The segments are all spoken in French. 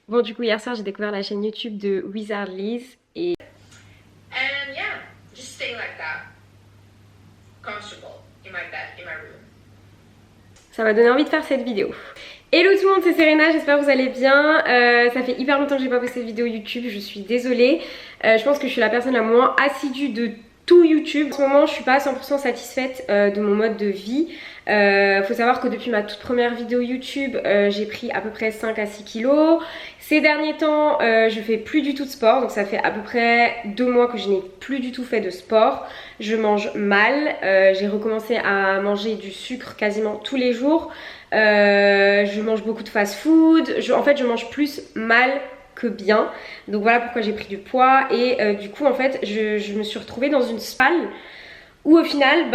Bon, du coup, hier soir, j'ai découvert la chaîne YouTube de Wizard Liz et And yeah, just stay like that, comfortable in my bed, in my room. ça m'a donné envie de faire cette vidéo. Hello tout le monde, c'est Serena, j'espère que vous allez bien. Ça fait hyper longtemps que j'ai pas posté de vidéo YouTube, je suis désolée. Je pense que je suis la personne la moins assidue de tout YouTube. En ce moment, je suis pas 100% satisfaite de mon mode de vie. Faut savoir que depuis ma toute première vidéo YouTube, j'ai pris à peu près 5 à 6 kilos. Ces derniers temps, je fais plus du tout de sport, donc ça fait à peu près 2 mois que je n'ai plus du tout fait de sport. Je mange mal, j'ai recommencé à manger du sucre quasiment tous les jours. Je mange beaucoup de fast food, en fait je mange plus mal que bien, donc voilà pourquoi j'ai pris du poids. Et du coup en fait je me suis retrouvée dans une spirale où au final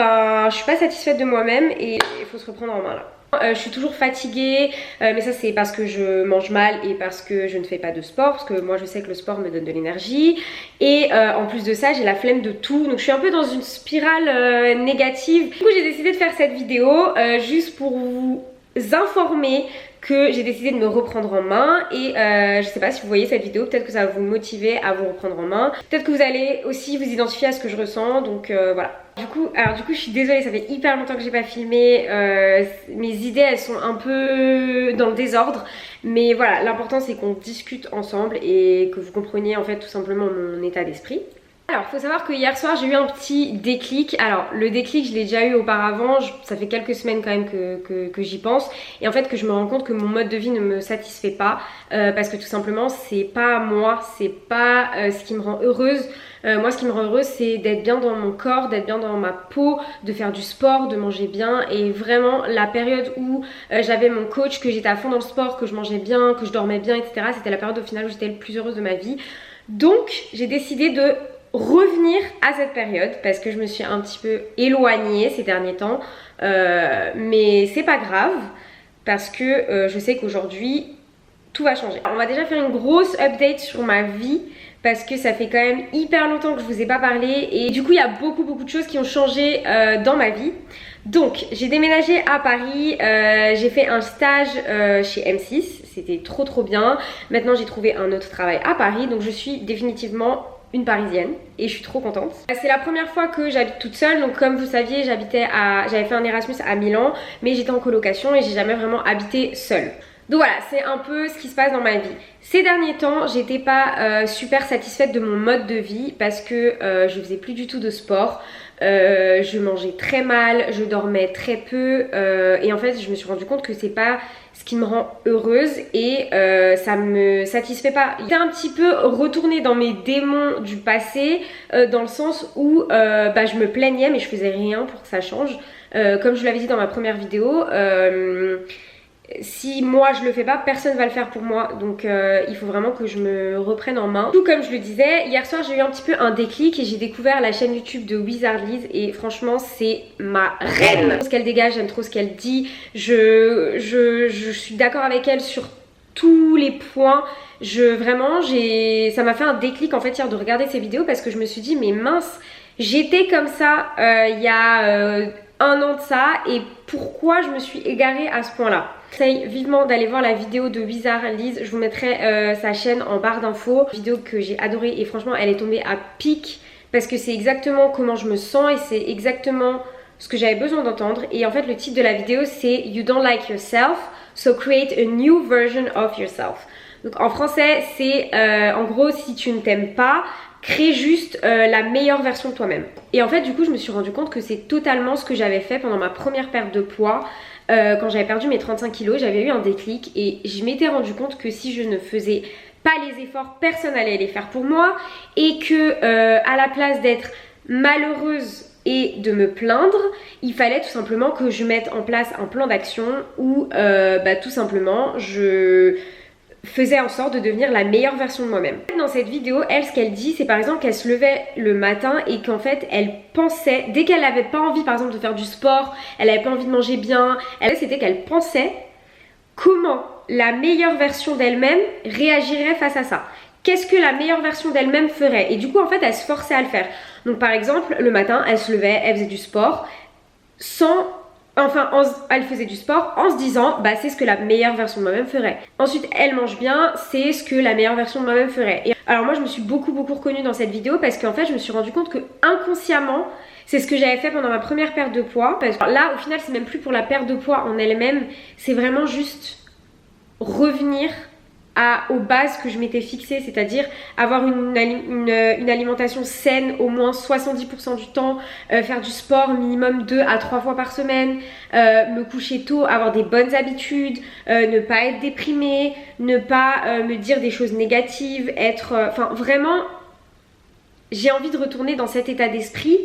je suis pas satisfaite de moi-même et il faut se reprendre en main là. Je suis toujours fatiguée, mais ça c'est parce que je mange mal et parce que je ne fais pas de sport, parce que moi je sais que le sport me donne de l'énergie. Et en plus de ça j'ai la flemme de tout, donc je suis un peu dans une spirale négative. Du coup j'ai décidé de faire cette vidéo juste pour vous informer que j'ai décidé de me reprendre en main. Et je sais pas si vous voyez cette vidéo, peut-être que ça va vous motiver à vous reprendre en main, peut-être que vous allez aussi vous identifier à ce que je ressens, donc voilà. Du coup je suis désolée, ça fait hyper longtemps que j'ai pas filmé, mes idées elles sont un peu dans le désordre, mais voilà, l'important c'est qu'on discute ensemble et que vous compreniez en fait tout simplement mon état d'esprit. Alors, faut savoir que hier soir j'ai eu un petit déclic. Alors, le déclic je l'ai déjà eu auparavant, ça fait quelques semaines quand même que j'y pense. Et en fait que je me rends compte que mon mode de vie ne me satisfait pas, parce que tout simplement c'est pas moi, c'est pas ce qui me rend heureuse. Moi ce qui me rend heureuse c'est d'être bien dans mon corps, d'être bien dans ma peau, de faire du sport, de manger bien. Et vraiment la période où j'avais mon coach, que j'étais à fond dans le sport, que je mangeais bien, que je dormais bien, etc. C'était la période au final où j'étais le plus heureuse de ma vie. Donc j'ai décidé de revenir à cette période parce que je me suis un petit peu éloignée ces derniers temps, mais c'est pas grave parce que je sais qu'aujourd'hui tout va changer. Alors, on va déjà faire une grosse update sur ma vie parce que ça fait quand même hyper longtemps que je vous ai pas parlé et du coup il y a beaucoup de choses qui ont changé dans ma vie. Donc j'ai déménagé à Paris, j'ai fait un stage chez M6, c'était trop bien. Maintenant j'ai trouvé un autre travail à Paris, donc je suis définitivement une parisienne et je suis trop contente. C'est la première fois que j'habite toute seule, donc comme vous saviez j'avais fait un Erasmus à Milan, mais j'étais en colocation et j'ai jamais vraiment habité seule. Donc voilà, c'est un peu ce qui se passe dans ma vie. Ces derniers temps, j'étais pas super satisfaite de mon mode de vie parce que je faisais plus du tout de sport. Je mangeais très mal, je dormais très peu et en fait je me suis rendu compte que c'est pas ce qui me rend heureuse et ça me satisfait pas. J'étais un petit peu retournée dans mes démons du passé, dans le sens où je me plaignais mais je faisais rien pour que ça change. Comme je vous l'avais dit dans ma première vidéo, si moi je le fais pas, personne va le faire pour moi, donc il faut vraiment que je me reprenne en main. Tout comme je le disais, hier soir j'ai eu un petit peu un déclic et j'ai découvert la chaîne YouTube de Wizard Liz et franchement c'est ma reine. J'aime trop ce qu'elle dégage, j'aime trop ce qu'elle dit, je suis d'accord avec elle sur tous les points. Vraiment ça m'a fait un déclic en fait hier de regarder ses vidéos parce que je me suis dit mais mince, j'étais comme ça il y a un an de ça et pourquoi je me suis égarée à ce point là. J'essaye vivement d'aller voir la vidéo de Wizard Liz, je vous mettrai sa chaîne en barre d'infos. Vidéo que j'ai adorée et franchement elle est tombée à pic parce que c'est exactement comment je me sens et c'est exactement ce que j'avais besoin d'entendre. Et en fait le titre de la vidéo c'est You don't like yourself, so create a new version of yourself. Donc en français c'est en gros si tu ne t'aimes pas, crée juste la meilleure version de toi-même. Et en fait du coup je me suis rendu compte que c'est totalement ce que j'avais fait pendant ma première perte de poids. Quand j'avais perdu mes 35 kilos, j'avais eu un déclic et je m'étais rendu compte que si je ne faisais pas les efforts, personne n'allait les faire pour moi et que à la place d'être malheureuse et de me plaindre, il fallait tout simplement que je mette en place un plan d'action où tout simplement je faisait en sorte de devenir la meilleure version de moi-même. Dans cette vidéo, elle, ce qu'elle dit, c'est par exemple qu'elle se levait le matin et qu'en fait, elle pensait, dès qu'elle n'avait pas envie par exemple de faire du sport, elle n'avait pas envie de manger bien, c'était qu'elle pensait comment la meilleure version d'elle-même réagirait face à ça. Qu'est-ce que la meilleure version d'elle-même ferait? Et du coup, en fait, elle se forçait à le faire. Donc par exemple, le matin, elle se levait, elle faisait du sport sans Enfin, elle faisait du sport en se disant, bah c'est ce que la meilleure version de moi-même ferait. Ensuite, elle mange bien, c'est ce que la meilleure version de moi-même ferait. Et alors moi, je me suis beaucoup reconnue dans cette vidéo parce qu'en fait, je me suis rendu compte que inconsciemment, c'est ce que j'avais fait pendant ma première perte de poids. Parce que là, au final, c'est même plus pour la perte de poids en elle-même, c'est vraiment juste revenir aux bases que je m'étais fixées, c'est-à-dire avoir une alimentation saine au moins 70% du temps, faire du sport minimum 2 à 3 fois par semaine, me coucher tôt, avoir des bonnes habitudes, ne pas être déprimée, ne pas me dire des choses négatives, enfin vraiment, j'ai envie de retourner dans cet état d'esprit.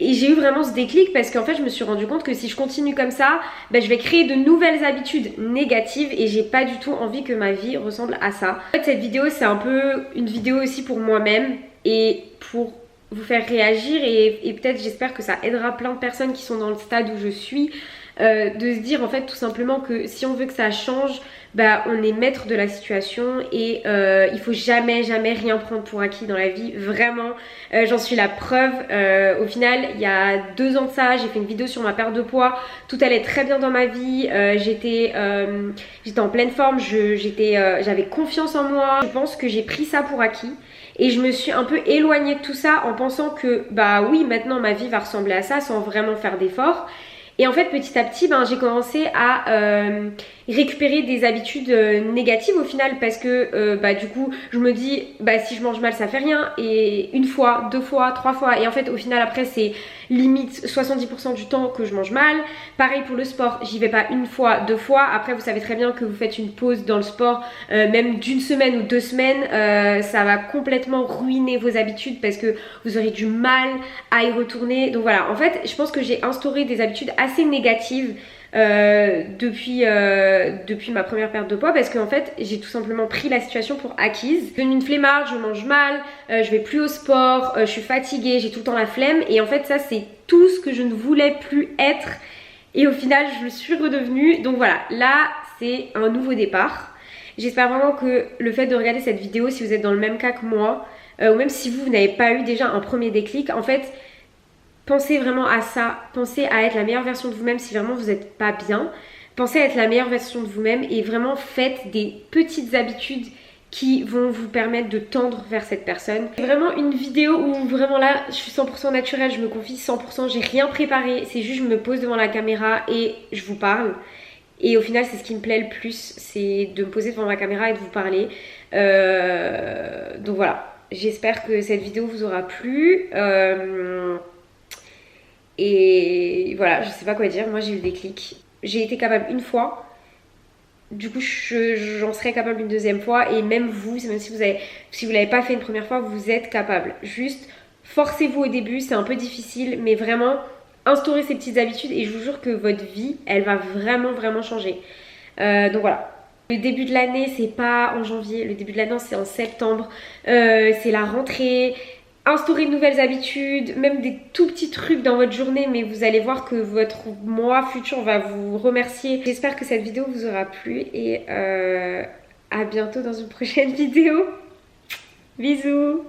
Et j'ai eu vraiment ce déclic parce qu'en fait je me suis rendu compte que si je continue comme ça, ben, je vais créer de nouvelles habitudes négatives et j'ai pas du tout envie que ma vie ressemble à ça. En fait cette vidéo c'est un peu une vidéo aussi pour moi-même et pour vous faire réagir et peut-être j'espère que ça aidera plein de personnes qui sont dans le stade où je suis. De se dire en fait tout simplement que si on veut que ça change, bah on est maître de la situation et il faut jamais rien prendre pour acquis dans la vie, vraiment. J'en suis la preuve. Au final il y a 2 ans de ça, j'ai fait une vidéo sur ma perte de poids, tout allait très bien dans ma vie, j'étais en pleine forme, j'avais confiance en moi. Je pense que j'ai pris ça pour acquis. Et je me suis un peu éloignée de tout ça en pensant que bah oui maintenant ma vie va ressembler à ça sans vraiment faire d'efforts. Et en fait petit à petit ben, j'ai commencé à récupérer des habitudes négatives au final parce que bah, du coup je me dis bah, si je mange mal ça fait rien et 1 fois, 2 fois, 3 fois et en fait au final après c'est limite 70% du temps que je mange mal. Pareil pour le sport, j'y vais pas 1 fois, 2 fois, après vous savez très bien que vous faites une pause dans le sport même d'1 semaine ou 2 semaines ça va complètement ruiner vos habitudes parce que vous aurez du mal à y retourner. Donc voilà, en fait je pense que j'ai instauré des habitudes assez négatives depuis ma première perte de poids parce qu'en fait j'ai tout simplement pris la situation pour acquise. Je suis devenue une flemmarde, je mange mal, je vais plus au sport, je suis fatiguée, j'ai tout le temps la flemme et en fait ça c'est tout ce que je ne voulais plus être et au final je le suis redevenue. Donc voilà, là c'est un nouveau départ. J'espère vraiment que le fait de regarder cette vidéo, si vous êtes dans le même cas que moi ou même si vous n'avez pas eu déjà un premier déclic, en fait pensez vraiment à ça, pensez à être la meilleure version de vous-même si vraiment vous n'êtes pas bien. Pensez à être la meilleure version de vous-même et vraiment faites des petites habitudes qui vont vous permettre de tendre vers cette personne. C'est vraiment une vidéo où vraiment là je suis 100% naturelle, je me confie 100%, j'ai rien préparé, c'est juste je me pose devant la caméra et je vous parle. Et au final c'est ce qui me plaît le plus, c'est de me poser devant ma caméra et de vous parler. Donc voilà, j'espère que cette vidéo vous aura plu. Et voilà, je sais pas quoi dire, moi j'ai eu le déclic. J'ai été capable 1 fois, du coup j'en serai capable une 2e fois. Et même vous, même si vous l'avez pas fait une première fois, vous êtes capable. Juste forcez-vous au début, c'est un peu difficile, mais vraiment instaurez ces petites habitudes et je vous jure que votre vie, elle va vraiment changer. Donc voilà. Le début de l'année, c'est pas en janvier, le début de l'année c'est en septembre, c'est la rentrée. Instaurez de nouvelles habitudes, même des tout petits trucs dans votre journée, mais vous allez voir que votre moi futur va vous remercier. J'espère que cette vidéo vous aura plu et à bientôt dans une prochaine vidéo. Bisous.